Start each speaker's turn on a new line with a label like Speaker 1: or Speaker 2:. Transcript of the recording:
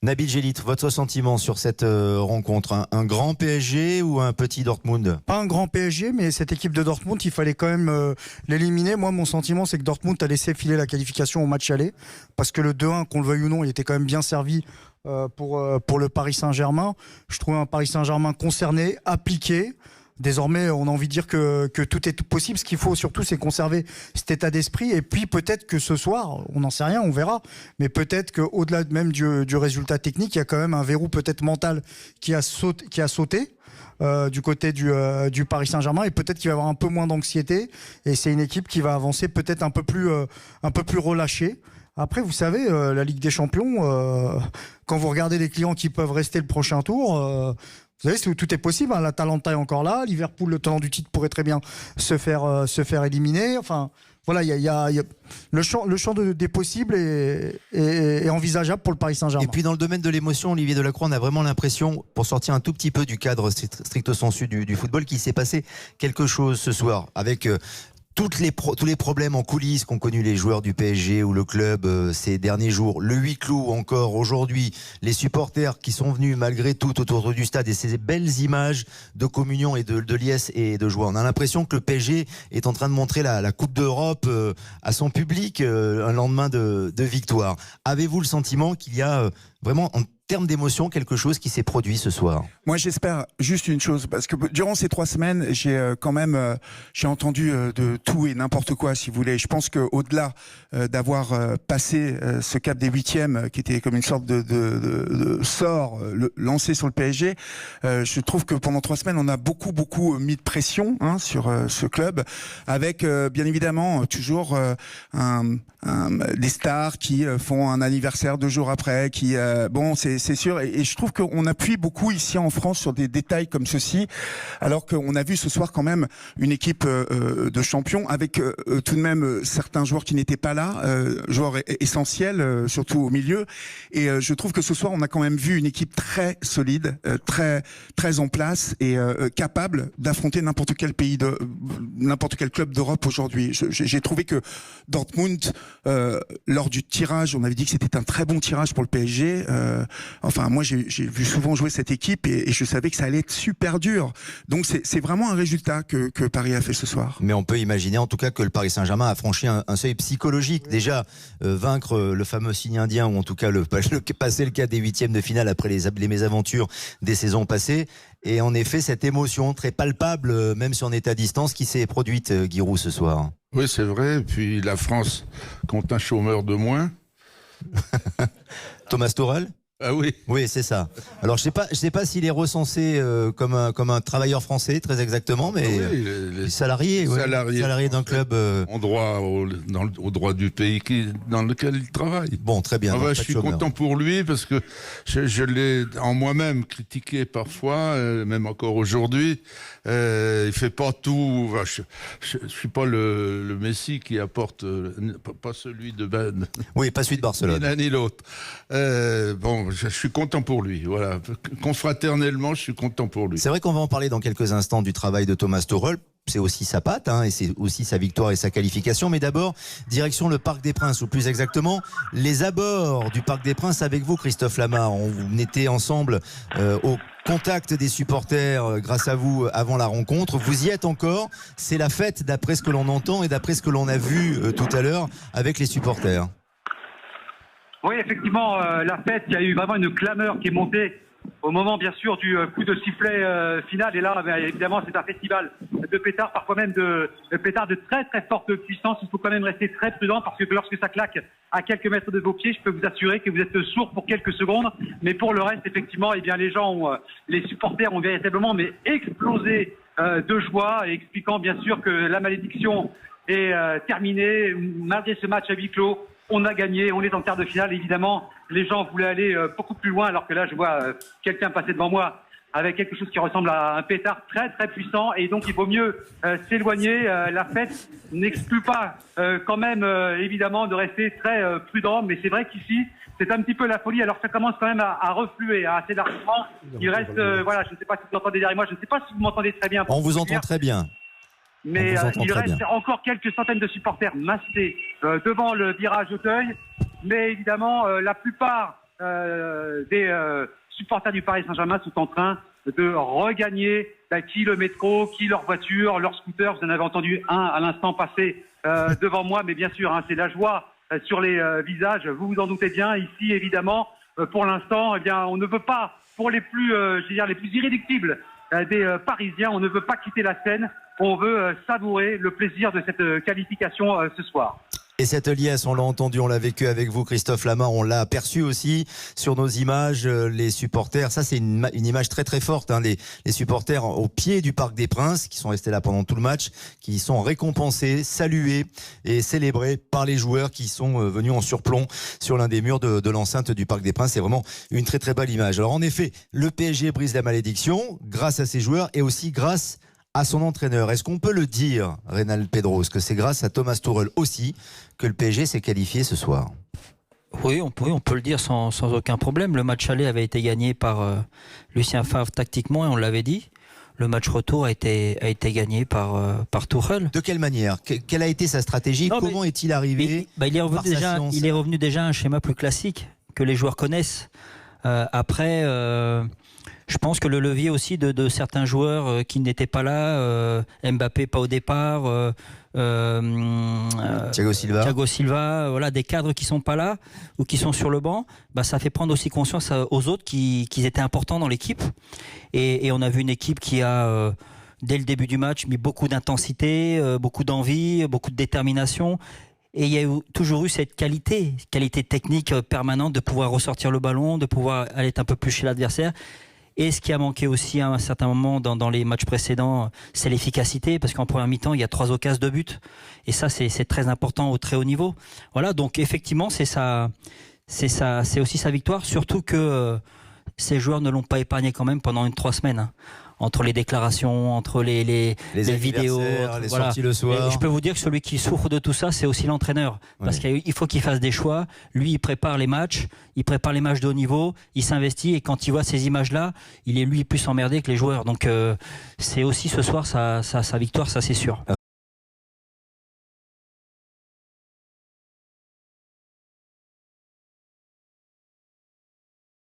Speaker 1: Nabil Gélit, votre sentiment sur cette rencontre, un grand PSG ou un petit Dortmund?
Speaker 2: Pas un grand PSG, mais cette équipe de Dortmund, il fallait quand même l'éliminer. Moi, mon sentiment, c'est que Dortmund a laissé filer la qualification au match aller, parce que le 2-1, qu'on le veuille ou non, il était quand même bien servi pour le Paris Saint-Germain. Je trouvais un Paris Saint-Germain concerné, appliqué. Désormais, on a envie de dire que tout est possible. Ce qu'il faut surtout, c'est conserver cet état d'esprit. Et puis, peut-être que ce soir, on n'en sait rien, on verra. Mais peut-être qu'au-delà même du résultat technique, il y a quand même un verrou peut-être mental qui a sauté du côté du Paris Saint-Germain. Et peut-être qu'il va y avoir un peu moins d'anxiété. Et c'est une équipe qui va avancer peut-être un peu plus relâchée. Après, vous savez, la Ligue des Champions, quand vous regardez les clients qui peuvent rester le prochain tour... vous savez, tout est possible. Hein. L'Atalanta est encore là. Liverpool, le tenant du titre, pourrait très bien se faire éliminer. Enfin, voilà, il y a le champ des possibles est envisageable pour le Paris Saint-Germain.
Speaker 1: Et puis dans le domaine de l'émotion, Olivier Delacroix, on a vraiment l'impression, pour sortir un tout petit peu du cadre stricto sensu du football, qu'il s'est passé quelque chose ce soir avec... tous les problèmes en coulisses qu'ont connus les joueurs du PSG ou le club ces derniers jours, le huis clos encore aujourd'hui, les supporters qui sont venus malgré tout autour du stade et ces belles images de communion et de liesse et de joie. On a l'impression que le PSG est en train de montrer la Coupe d'Europe à son public un lendemain de victoire. Avez-vous le sentiment qu'il y a vraiment en termes d'émotion quelque chose qui s'est produit ce soir?
Speaker 3: Moi, j'espère juste une chose, parce que durant ces 3 semaines, j'ai quand même j'ai entendu de tout et n'importe quoi, si vous voulez. Je pense qu'au-delà d'avoir passé ce cap des 8e, qui était comme une sorte de sort lancé sur le PSG, je trouve que pendant 3 semaines, on a beaucoup mis de pression sur ce club, avec bien évidemment toujours des stars qui font un anniversaire 2 jours après, qui bon, c'est sûr, et je trouve qu'on appuie beaucoup ici en France sur des détails comme ceci, alors qu'on a vu ce soir quand même une équipe de champions avec tout de même certains joueurs qui n'étaient pas là, joueurs essentiels, surtout au milieu, et je trouve que ce soir on a quand même vu une équipe très solide, très en place et capable d'affronter n'importe quel club d'Europe aujourd'hui. J'ai trouvé que Dortmund, lors du tirage, on avait dit que c'était un très bon tirage pour le PSG. Enfin, moi, j'ai vu souvent jouer cette équipe et je savais que ça allait être super dur. Donc, c'est vraiment un résultat que Paris a fait ce soir. Mais
Speaker 1: on peut imaginer, en tout cas, que le Paris Saint-Germain a franchi un seuil psychologique. Déjà, vaincre le fameux signe indien, ou en tout cas passer le cas des 8e de finale après les mésaventures des saisons passées. Et en effet, cette émotion très palpable, même si on est à distance, qui s'est produite, Giroud, ce soir.
Speaker 4: Oui, c'est vrai. Et puis, la France compte un chômeur de moins.
Speaker 1: Thomas Tuchel?
Speaker 4: Ah oui.
Speaker 1: Oui, c'est ça. Alors, je sais pas s'il est recensé comme un travailleur français, très exactement, mais
Speaker 4: oui,
Speaker 1: salarié d'un club.
Speaker 4: En droit au droit du pays dans lequel il travaille.
Speaker 1: Bon, très bien.
Speaker 4: Je suis content pour lui parce que je l'ai en moi-même critiqué parfois, même encore aujourd'hui. Il fait pas tout. Je suis pas le Messi qui apporte, pas celui de Ben.
Speaker 1: Oui, pas celui de Barcelone.
Speaker 4: Ni l'un ni l'autre. Bon, je suis content pour lui. Voilà, confraternellement, je suis content pour lui.
Speaker 1: C'est vrai qu'on va en parler dans quelques instants du travail de Thomas Tuchel. C'est aussi sa patte, et c'est aussi sa victoire et sa qualification. Mais d'abord, direction le Parc des Princes, ou plus exactement, les abords du Parc des Princes avec vous, Christophe Lamar. On était ensemble au contact des supporters grâce à vous avant la rencontre. Vous y êtes encore. C'est la fête d'après ce que l'on entend et d'après ce que l'on a vu tout à l'heure avec les supporters.
Speaker 5: Oui, effectivement, la fête, il y a eu vraiment une clameur qui est montée au moment, bien sûr, du coup de sifflet final. Et là, évidemment, c'est un festival de pétards, parfois même de pétards de très très forte puissance. Il faut quand même rester très prudent parce que lorsque ça claque à quelques mètres de vos pieds, je peux vous assurer que vous êtes sourd pour quelques secondes. Mais pour le reste, effectivement, les supporters ont véritablement explosé de joie, et expliquant bien sûr que la malédiction est terminée malgré ce match à huis clos. On a gagné, on est en quart de finale. Évidemment, les gens voulaient aller beaucoup plus loin, alors que là, je vois quelqu'un passer devant moi avec quelque chose qui ressemble à un pétard très très puissant, et donc il vaut mieux s'éloigner. La fête n'exclut pas quand même évidemment de rester très prudent, mais c'est vrai qu'ici c'est un petit peu la folie. Alors ça commence quand même à refluer assez largement. Il reste, voilà, je ne sais pas si vous entendez derrière moi, je ne sais pas si vous m'entendez très bien.
Speaker 1: On vous entend très bien.
Speaker 5: Mais il reste encore quelques centaines de supporters massés devant le virage Auteuil. Mais évidemment, la plupart des supporters du Paris Saint-Germain sont en train de regagner qui le métro, qui leur voiture, leur scooter. Vous en avez entendu un à l'instant passer devant moi, mais bien sûr, c'est la joie sur les visages. Vous vous en doutez bien. Ici, évidemment, pour l'instant, eh bien, on ne veut pas, pour les plus, les plus irréductibles des Parisiens, on ne veut pas quitter la scène. On veut savourer le plaisir de cette qualification ce soir.
Speaker 1: Et cette liesse, on l'a entendu, on l'a vécu avec vous, Christophe Lama, on l'a aperçu aussi sur nos images, les supporters. Ça, c'est une image très très forte, les supporters au pied du Parc des Princes, qui sont restés là pendant tout le match, qui sont récompensés, salués et célébrés par les joueurs qui sont venus en surplomb sur l'un des murs de l'enceinte du Parc des Princes. C'est vraiment une très très belle image. Alors en effet, le PSG brise la malédiction grâce à ses joueurs et aussi grâce à son entraîneur. Est-ce qu'on peut le dire, Reynald Pedros, que c'est grâce à Thomas Tuchel aussi que le PSG s'est qualifié ce soir?
Speaker 6: Oui, on peut le dire sans aucun problème. Le match aller avait été gagné par Lucien Favre tactiquement, et on l'avait dit. Le match retour a été gagné par Tuchel.
Speaker 1: De quelle manière? Quelle a été sa stratégie? Comment est-il arrivé?
Speaker 6: Il est revenu déjà à un schéma plus classique que les joueurs connaissent. Après... je pense que le levier aussi de certains joueurs qui n'étaient pas là, Mbappé pas au départ,
Speaker 1: Thiago
Speaker 6: Silva, voilà, des cadres qui sont pas là ou qui sont sur le banc, ça fait prendre aussi conscience aux autres qu'ils étaient importants dans l'équipe. Et on a vu une équipe qui a, dès le début du match, mis beaucoup d'intensité, beaucoup d'envie, beaucoup de détermination. Et il y a toujours eu cette qualité technique permanente de pouvoir ressortir le ballon, de pouvoir aller un peu plus chez l'adversaire. Et ce qui a manqué aussi à un certain moment dans les matchs précédents, c'est l'efficacité, parce qu'en première mi-temps, il y a 3 occasions de but. Et ça, c'est très important au très haut niveau. Voilà, donc effectivement, c'est aussi sa victoire, surtout que ces joueurs ne l'ont pas épargné quand même pendant 3 semaines. Entre les déclarations, entre les vidéos,
Speaker 1: les sorties le soir.
Speaker 6: Et je peux vous dire que celui qui souffre de tout ça, c'est aussi l'entraîneur. Parce qu'il faut qu'il fasse des choix. Lui, il prépare les matchs de haut niveau, il s'investit, et quand il voit ces images-là, il est lui plus emmerdé que les joueurs. Donc c'est aussi ce soir sa victoire, ça c'est sûr.